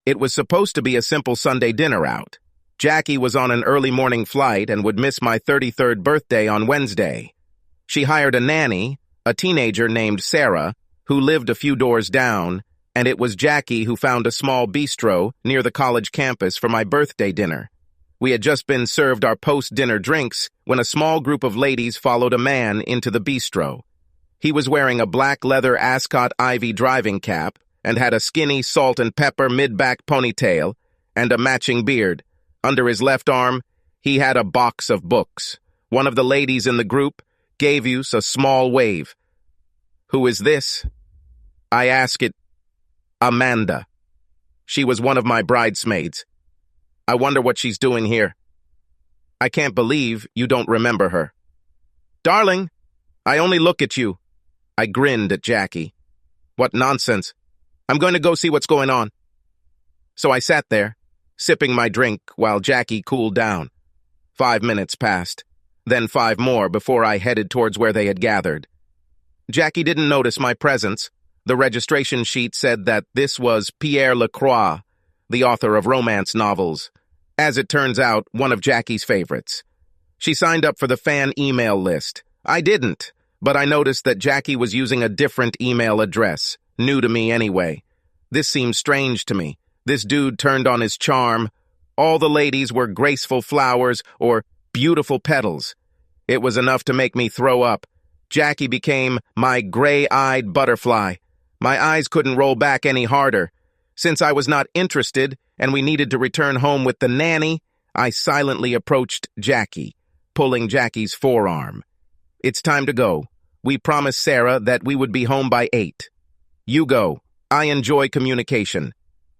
It was supposed to be a simple Sunday dinner out. Jackie was on an early morning flight and would miss my 33rd birthday on Wednesday. She hired a nanny, a teenager named Sarah, who lived a few doors down, and it was Jackie who found a small bistro near the college campus for my birthday dinner. We had just been served our post-dinner drinks when a small group of ladies followed a man into the bistro. He was wearing a black leather Ascot Ivy driving cap and had a skinny salt and pepper mid-back ponytail and a matching beard. Under his left arm, he had a box of books. One of the ladies in the group gave us a small wave. "Who is this?" I asked it. "Amanda. She was one of my bridesmaids. I wonder what she's doing here." "I can't believe you don't remember her." "Darling, I only look at you." I grinned at Jackie. "What nonsense. I'm going to go see what's going on." So I sat there, sipping my drink while Jackie cooled down. 5 minutes passed, then 5 more before I headed towards where they had gathered. Jackie didn't notice my presence. The registration sheet said that this was Pierre Lecroix, the author of romance novels. As it turns out, one of Jackie's favorites. She signed up for the fan email list. I didn't, but I noticed that Jackie was using a different email address, new to me anyway. This seemed strange to me. This dude turned on his charm. All the ladies were graceful flowers or beautiful petals. It was enough to make me throw up. Jackie became my gray-eyed butterfly. My eyes couldn't roll back any harder. Since I was not interested and we needed to return home with the nanny, I silently approached Jackie, pulling Jackie's forearm. "It's time to go. We promised Sarah that we would be home by 8. You go. I enjoy communication.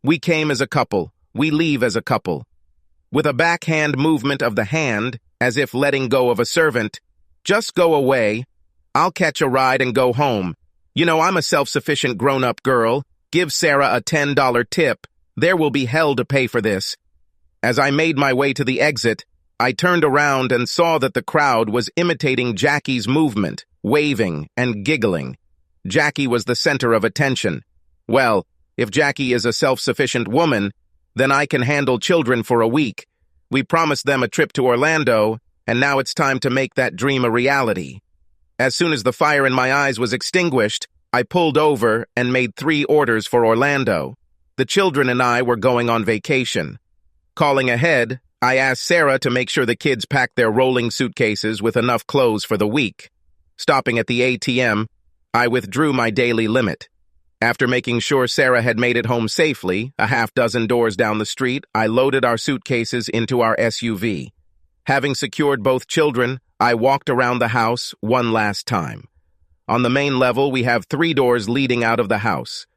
We came as a couple. We leave as a couple." With a backhand movement of the hand, as if letting go of a servant, "Just go away. I'll catch a ride and go home. You know, I'm a self-sufficient grown-up girl. Give Sarah a $10 tip. There will be hell to pay for this." As I made my way to the exit, I turned around and saw that the crowd was imitating Jackie's movement, waving and giggling. Jackie was the center of attention. Well, if Jackie is a self-sufficient woman, then I can handle children for a week. We promised them a trip to Orlando, and now it's time to make that dream a reality. As soon as the fire in my eyes was extinguished, I pulled over and made 3 orders for Orlando. The children and I were going on vacation. Calling ahead, I asked Sarah to make sure the kids packed their rolling suitcases with enough clothes for the week. Stopping at the ATM, I withdrew my daily limit. After making sure Sarah had made it home safely, a half-dozen doors down the street, I loaded our suitcases into our SUV. Having secured both children, I walked around the house one last time. On the main level, we have 3 doors leading out of the house.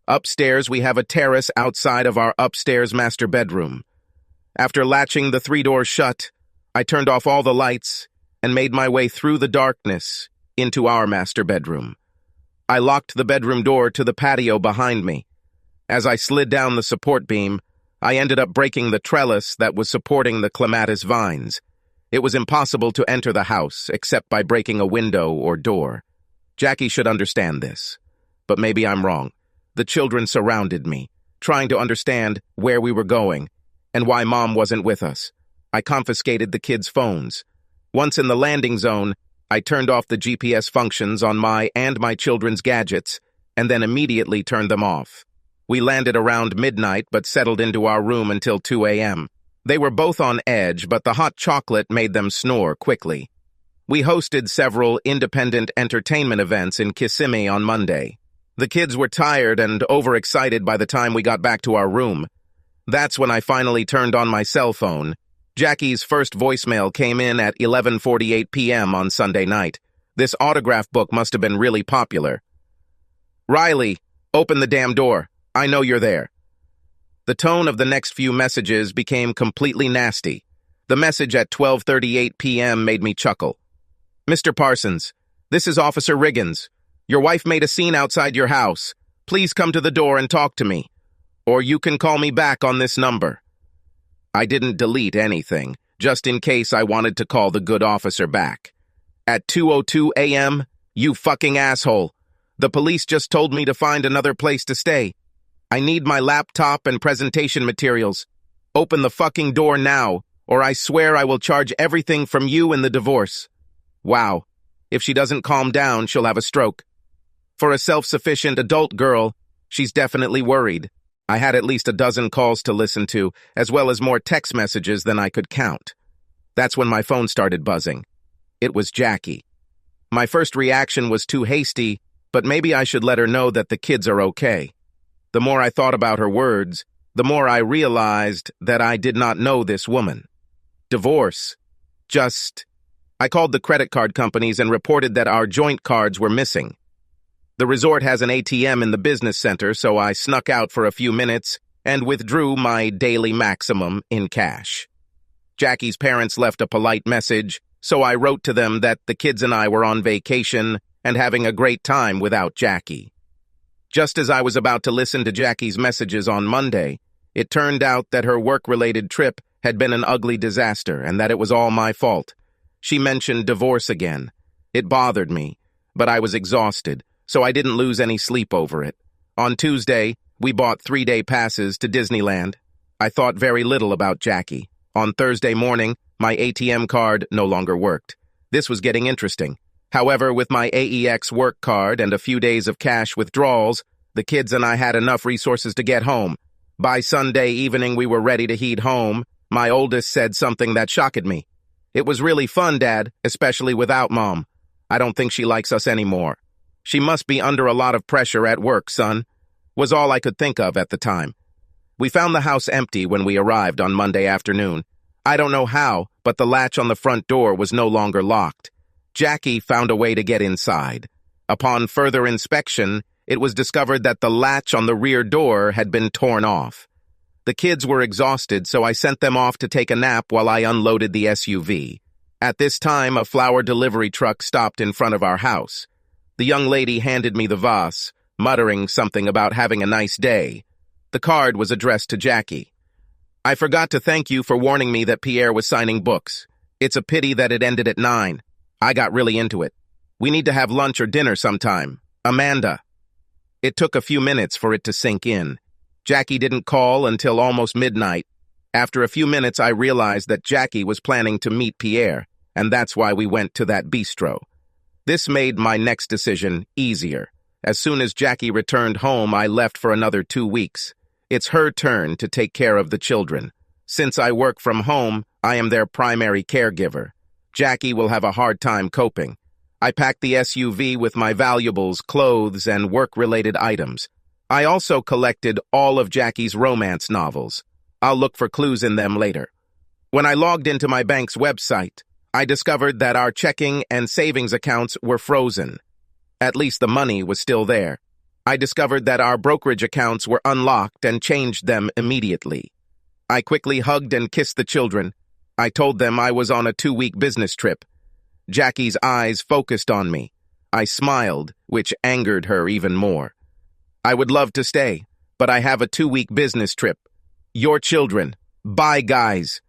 Upstairs, we have a terrace outside of our upstairs master bedroom. After latching the 3 doors shut, I turned off all the lights and made my way through the darkness into our master bedroom. I locked the bedroom door to the patio behind me. As I slid down the support beam, I ended up breaking the trellis that was supporting the clematis vines. It was impossible to enter the house except by breaking a window or door. Jackie should understand this. But maybe I'm wrong. The children surrounded me, trying to understand where we were going and why Mom wasn't with us. I confiscated the kids' phones. Once in the landing zone, I turned off the GPS functions on my and my children's gadgets and then immediately turned them off. We landed around midnight but settled into our room until 2 a.m. They were both on edge, but the hot chocolate made them snore quickly. We hosted several independent entertainment events in Kissimmee on Monday. The kids were tired and overexcited by the time we got back to our room. That's when I finally turned on my cell phone. Jackie's first voicemail came in at 11:48 p.m. on Sunday night. This autograph book must have been really popular. "Riley, open the damn door. I know you're there." The tone of the next few messages became completely nasty. The message at 12:38 p.m. made me chuckle. "Mr. Parsons, this is Officer Riggins. Your wife made a scene outside your house. Please come to the door and talk to me. Or you can call me back on this number." I didn't delete anything, just in case I wanted to call the good officer back. At 2:02 a.m., "You fucking asshole. The police just told me to find another place to stay. I need my laptop and presentation materials. Open the fucking door now, or I swear I will charge everything from you in the divorce. Wow. If she doesn't calm down, she'll have a stroke. For a self-sufficient adult girl, she's definitely worried. I had at least a dozen calls to listen to, as well as more text messages than I could count. That's when my phone started buzzing. It was Jackie. My first reaction was too hasty, but maybe I should let her know that the kids are okay. The more I thought about her words, the more I realized that I did not know this woman. Divorce. I called the credit card companies and reported that our joint cards were missing. The resort has an ATM in the business center, so I snuck out for a few minutes and withdrew my daily maximum in cash. Jackie's parents left a polite message, so I wrote to them that the kids and I were on vacation and having a great time without Jackie. Just as I was about to listen to Jackie's messages on Monday, it turned out that her work-related trip had been an ugly disaster and that it was all my fault. She mentioned divorce again. It bothered me, but I was exhausted, so I didn't lose any sleep over it. On Tuesday, we bought 3-day passes to Disneyland. I thought very little about Jackie. On Thursday morning, my ATM card no longer worked. This was getting interesting. However, with my AEX work card and a few days of cash withdrawals, the kids and I had enough resources to get home. By Sunday evening, we were ready to head home. My oldest said something that shocked me. "It was really fun, Dad, especially without Mom. I don't think she likes us anymore. She must be under a lot of pressure at work, son," was all I could think of at the time. We found the house empty when we arrived on Monday afternoon. I don't know how, but the latch on the front door was no longer locked. Jackie found a way to get inside. Upon further inspection, it was discovered that the latch on the rear door had been torn off. The kids were exhausted, so I sent them off to take a nap while I unloaded the SUV. At this time, a flower delivery truck stopped in front of our house. The young lady handed me the vase, muttering something about having a nice day. The card was addressed to Jackie. "I forgot to thank you for warning me that Pierre was signing books. It's a pity that it ended at 9. I got really into it. We need to have lunch or dinner sometime. Amanda." It took a few minutes for it to sink in. Jackie didn't call until almost midnight. After a few minutes, I realized that Jackie was planning to meet Pierre, and that's why we went to that bistro. This made my next decision easier. As soon as Jackie returned home, I left for another 2 weeks. It's her turn to take care of the children. Since I work from home, I am their primary caregiver. Jackie will have a hard time coping. I packed the SUV with my valuables, clothes, and work-related items. I also collected all of Jackie's romance novels. I'll look for clues in them later. When I logged into my bank's website, I discovered that our checking and savings accounts were frozen. At least the money was still there. I discovered that our brokerage accounts were unlocked and changed them immediately. I quickly hugged and kissed the children. I told them I was on a 2-week business trip. Jackie's eyes focused on me. I smiled, which angered her even more. "I would love to stay, but I have a 2-week business trip. Your children. Bye, guys."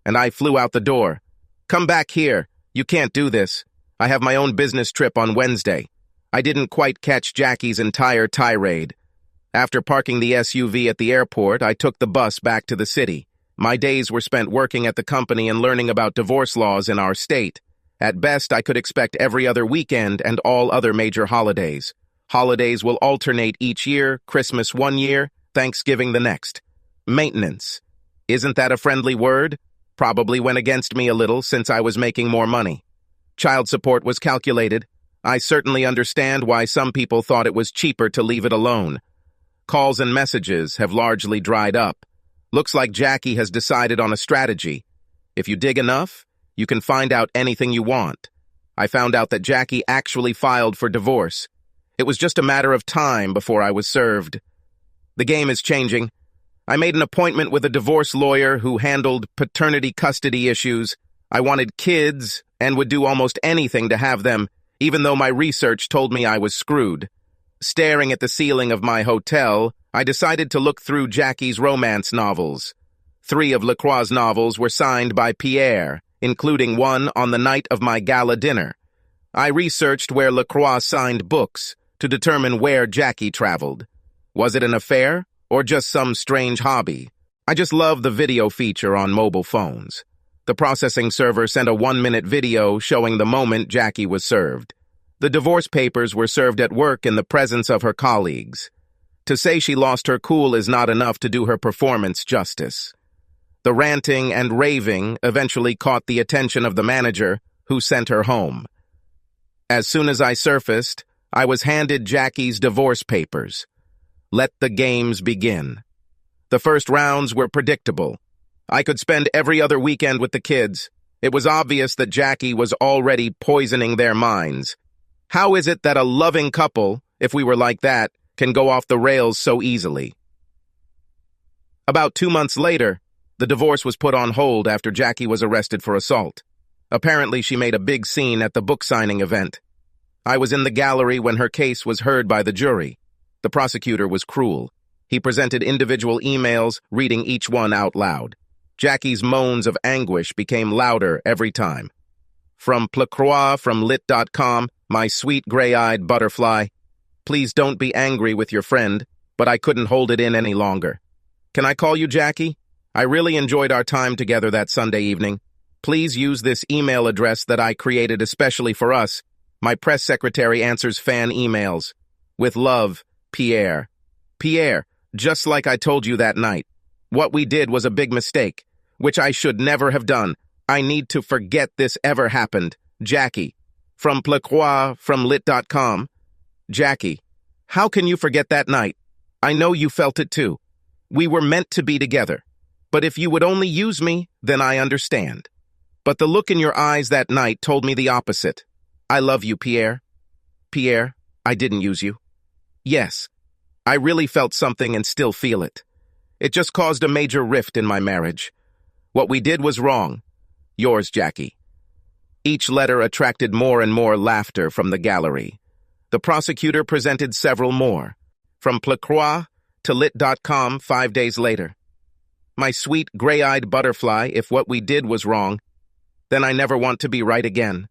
And I flew out the door. "Come back here. You can't do this. I have my own business trip on Wednesday." I didn't quite catch Jackie's entire tirade. After parking the SUV at the airport, I took the bus back to the city. My days were spent working at the company and learning about divorce laws in our state. At best, I could expect every other weekend and all other major holidays. Holidays will alternate each year, Christmas one year, Thanksgiving the next. Maintenance. Isn't that a friendly word? Probably went against me a little since I was making more money. Child support was calculated. I certainly understand why some people thought it was cheaper to leave it alone. Calls and messages have largely dried up. Looks like Jackie has decided on a strategy. If you dig enough, you can find out anything you want. I found out that Jackie actually filed for divorce. It was just a matter of time before I was served. The game is changing. I made an appointment with a divorce lawyer who handled paternity custody issues. I wanted kids and would do almost anything to have them, even though my research told me I was screwed. Staring at the ceiling of my hotel, I decided to look through Jackie's romance novels. 3 of Lecroix's novels were signed by Pierre, including one on the night of my gala dinner. I researched where Lecroix signed books to determine where Jackie traveled. Was it an affair or just some strange hobby. I just love the video feature on mobile phones. The processing server sent a 1-minute video showing the moment Jackie was served. The divorce papers were served at work in the presence of her colleagues. To say she lost her cool is not enough to do her performance justice. The ranting and raving eventually caught the attention of the manager, who sent her home. As soon as I surfaced, I was handed Jackie's divorce papers. Let the games begin. The first rounds were predictable. I could spend every other weekend with the kids. It was obvious that Jackie was already poisoning their minds. How is it that a loving couple, if we were like that, can go off the rails so easily? About 2 months later, the divorce was put on hold after Jackie was arrested for assault. Apparently, she made a big scene at the book signing event. I was in the gallery when her case was heard by the jury. The prosecutor was cruel. He presented individual emails, reading each one out loud. Jackie's moans of anguish became louder every time. From Lecroix from lit.com, my sweet gray-eyed butterfly. Please don't be angry with your friend, but I couldn't hold it in any longer. Can I call you Jackie? I really enjoyed our time together that Sunday evening. Please use this email address that I created especially for us. My press secretary answers fan emails. With love, Pierre. Pierre, just like I told you that night. What we did was a big mistake, which I should never have done. I need to forget this ever happened. Jackie. From Lecroix from lit.com. Jackie, how can you forget that night? I know you felt it too. We were meant to be together. But if you would only use me, then I understand. But the look in your eyes that night told me the opposite. I love you, Pierre. Pierre, I didn't use you. Yes, I really felt something and still feel it. It just caused a major rift in my marriage. What we did was wrong. Yours, Jackie. Each letter attracted more and more laughter from the gallery. The prosecutor presented several more. From Lecroix to lit.com 5 days later. My sweet gray-eyed butterfly, if what we did was wrong, then I never want to be right again.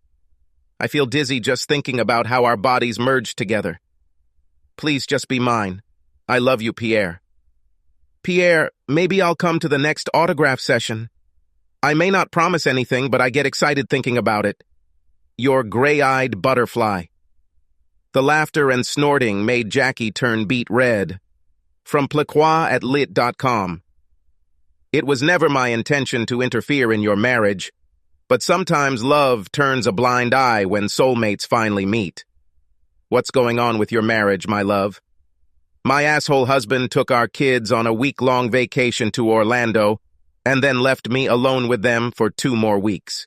I feel dizzy just thinking about how our bodies merged together. Please just be mine. I love you, Pierre. Pierre, maybe I'll come to the next autograph session. I may not promise anything, but I get excited thinking about it. Your gray-eyed butterfly. The laughter and snorting made Jackie turn beet red. From Lecroix at lit.com. It was never my intention to interfere in your marriage, but sometimes love turns a blind eye when soulmates finally meet. What's going on with your marriage, my love? My asshole husband took our kids on a week-long vacation to Orlando and then left me alone with them for 2 more weeks.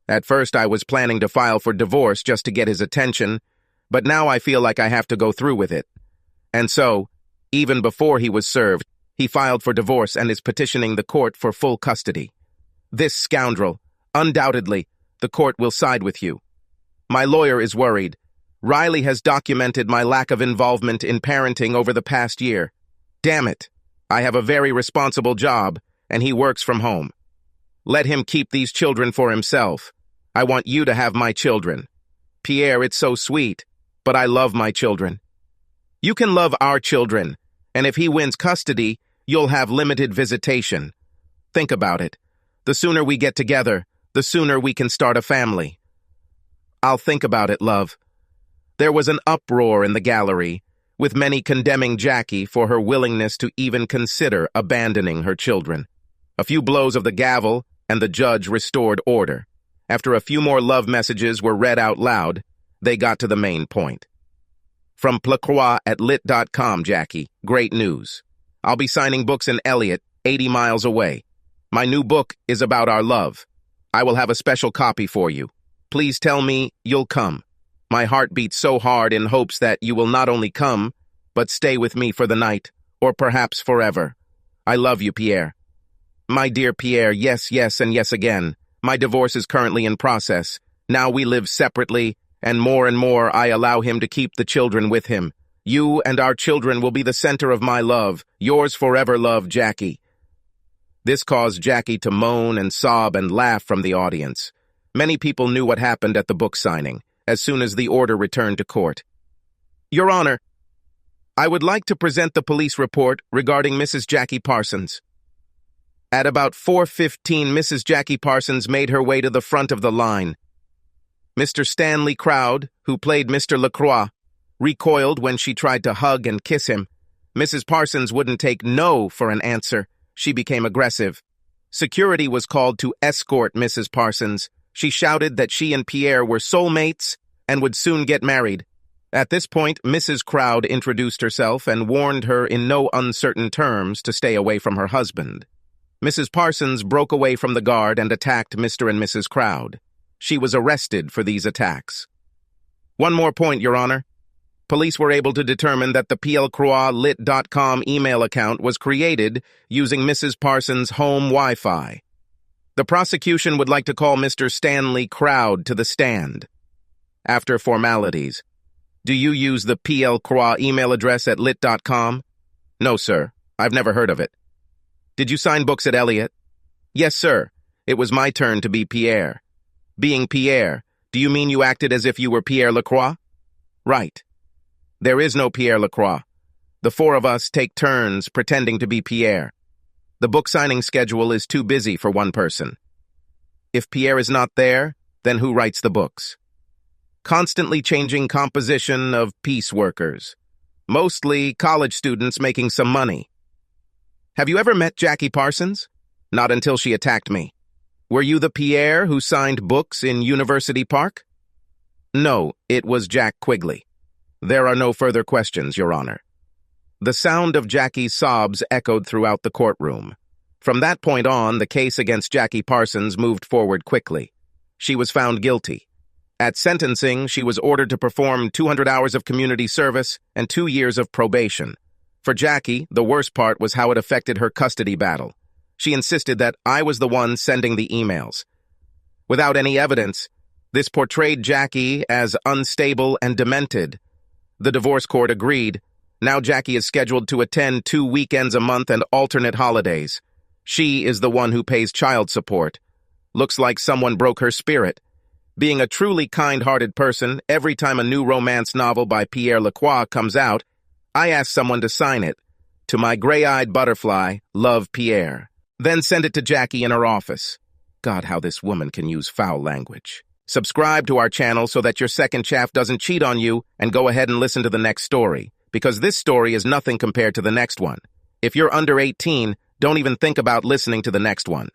At first, I was planning to file for divorce just to get his attention, but now I feel like I have to go through with it. And so, even before he was served, he filed for divorce and is petitioning the court for full custody. This scoundrel, undoubtedly, the court will side with you. My lawyer is worried. Riley has documented my lack of involvement in parenting over the past year. Damn it. I have a very responsible job, and he works from home. Let him keep these children for himself. I want you to have my children. Pierre, it's so sweet, but I love my children. You can love our children, and if he wins custody, you'll have limited visitation. Think about it. The sooner we get together, the sooner we can start a family. I'll think about it, love. There was an uproar in the gallery, with many condemning Jackie for her willingness to even consider abandoning her children. A few blows of the gavel, and the judge restored order. After a few more love messages were read out loud, they got to the main point. From Lecroix at lit.com, Jackie, great news. I'll be signing books in Elliott, 80 miles away. My new book is about our love. I will have a special copy for you. Please tell me you'll come. My heart beats so hard in hopes that you will not only come, but stay with me for the night, or perhaps forever. I love you, Pierre. My dear Pierre, yes, yes, and yes again. My divorce is currently in process. Now we live separately, and more I allow him to keep the children with him. You and our children will be the center of my love. Yours forever, love, Jackie. This caused Jackie to moan and sob and laugh from the audience. Many people knew what happened at the book signing, as soon as the order returned to court. Your Honor, I would like to present the police report regarding Mrs. Jackie Parsons. At about 4:15, Mrs. Jackie Parsons made her way to the front of the line. Mr. Stanley Crowd, who played Mr. Lecroix, recoiled when she tried to hug and kiss him. Mrs. Parsons wouldn't take no for an answer. She became aggressive. Security was called to escort Mrs. Parsons. She shouted that she and Pierre were soulmates and would soon get married. At this point, Mrs. Crowd introduced herself and warned her in no uncertain terms to stay away from her husband. Mrs. Parsons broke away from the guard and attacked Mr. and Mrs. Crowd. She was arrested for these attacks. One more point, Your Honor. Police were able to determine that the pierlecroixlit.com email account was created using Mrs. Parsons' home Wi-Fi. The prosecution would like to call Mr. Stanley Crowd to the stand. After formalities, do you use the Pierre email address at lit.com? No, sir. I've never heard of it. Did you sign books at Elliott? Yes, sir. It was my turn to be Pierre. Being Pierre, do you mean you acted as if you were Pierre Lecroix? Right. There is no Pierre Lecroix. The four of us take turns pretending to be Pierre. The book signing schedule is too busy for one person. If Pierre is not there, then who writes the books? Constantly changing composition of piece workers. Mostly college students making some money. Have you ever met Jackie Parsons? Not until she attacked me. Were you the Pierre who signed books in University Park? No, it was Jack Quigley. There are no further questions, Your Honor. The sound of Jackie's sobs echoed throughout the courtroom. From that point on, the case against Jackie Parsons moved forward quickly. She was found guilty. At sentencing, she was ordered to perform 200 hours of community service and 2 years of probation. For Jackie, the worst part was how it affected her custody battle. She insisted that I was the one sending the emails. Without any evidence, this portrayed Jackie as unstable and demented. The divorce court agreed. Now Jackie is scheduled to attend 2 weekends a month and alternate holidays. She is the one who pays child support. Looks like someone broke her spirit. Being a truly kind-hearted person, every time a new romance novel by Pierre Lecroix comes out, I ask someone to sign it. To my gray-eyed butterfly, love Pierre. Then send it to Jackie in her office. God, how this woman can use foul language. Subscribe to our channel so that your second chaff doesn't cheat on you, and go ahead and listen to the next story, because this story is nothing compared to the next one. If you're under 18, don't even think about listening to the next one.